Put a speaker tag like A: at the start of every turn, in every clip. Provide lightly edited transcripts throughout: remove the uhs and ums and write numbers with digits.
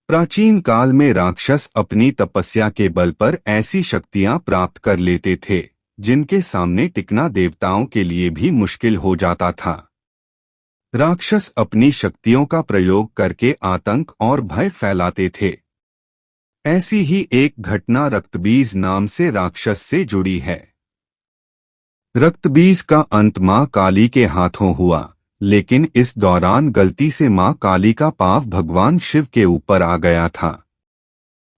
A: प्राचीन काल में राक्षस अपनी तपस्या के बल पर ऐसी शक्तियां प्राप्त कर लेते थे जिनके सामने टिकना देवताओं के लिए भी मुश्किल हो जाता था। राक्षस अपनी शक्तियों का प्रयोग करके आतंक और भय फैलाते थे। ऐसी ही एक घटना रक्तबीज नाम से राक्षस से जुड़ी है। रक्तबीज का अंत मां काली के हाथों हुआ, लेकिन इस दौरान गलती से मां काली का पांव भगवान शिव के ऊपर आ गया था।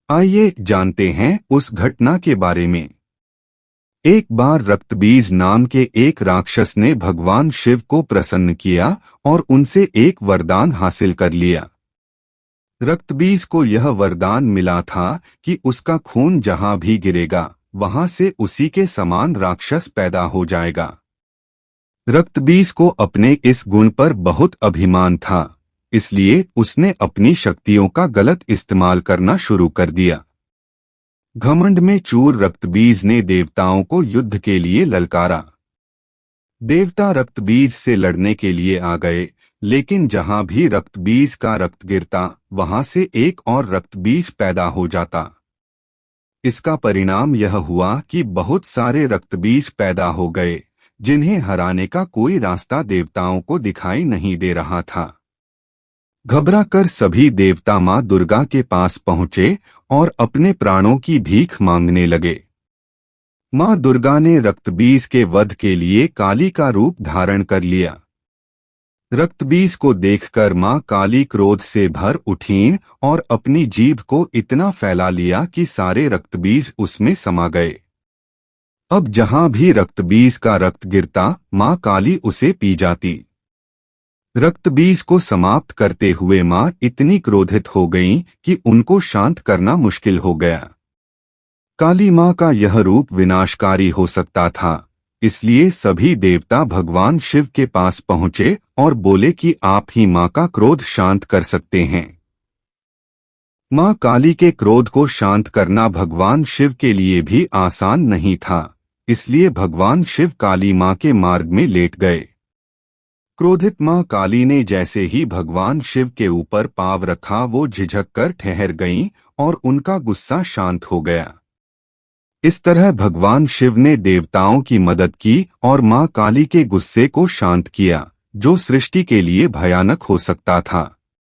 A: आइए जानते हैं उस घटना के बारे में। एक बार रक्तबीज नाम के एक राक्षस ने भगवान शिव को प्रसन्न किया और उनसे एक वरदान हासिल कर लिया। रक्तबीज को यह वरदान मिला था कि उसका खून जहां भी गिरेगा वहां से उसी के समान राक्षस पैदा हो जाएगा। रक्तबीज को अपने इस गुण पर बहुत अभिमान था, इसलिए उसने अपनी शक्तियों का गलत इस्तेमाल करना शुरू कर दिया। घमंड में चूर रक्तबीज ने देवताओं को युद्ध के लिए ललकारा। देवता रक्तबीज से लड़ने के लिए आ गए, लेकिन जहां भी रक्तबीज का रक्त गिरता वहां से एक और रक्तबीज पैदा हो जाता। इसका परिणाम यह हुआ कि बहुत सारे रक्तबीज पैदा हो गए, जिन्हें हराने का कोई रास्ता देवताओं को दिखाई नहीं दे रहा था। घबराकर सभी देवता मां दुर्गा के पास पहुंचे और अपने प्राणों की भीख मांगने लगे। मां दुर्गा ने रक्तबीज के वध के लिए काली का रूप धारण कर लिया। रक्तबीज को देखकर मां काली क्रोध से भर उठीं और अपनी जीभ को इतना फैला लिया कि सारे रक्तबीज उसमें समा गए। अब जहां भी रक्तबीज का रक्त गिरता मां काली उसे पी जाती। रक्तबीज को समाप्त करते हुए मां इतनी क्रोधित हो गईं कि उनको शांत करना मुश्किल हो गया। काली मां का यह रूप विनाशकारी हो सकता था, इसलिए सभी देवता भगवान शिव के पास पहुंचे और बोले कि आप ही मां का क्रोध शांत कर सकते हैं। मां काली के क्रोध को शांत करना भगवान शिव के लिए भी आसान नहीं था, इसलिए भगवान शिव काली मां के मार्ग में लेट गए। क्रोधित मां काली ने जैसे ही भगवान शिव के ऊपर पांव रखा वो झिझक कर ठहर गईं और उनका गुस्सा शांत हो गया। इस तरह भगवान शिव ने देवताओं की मदद की और मां काली के गुस्से को शांत किया, जो सृष्टि के लिए भयानक हो सकता था।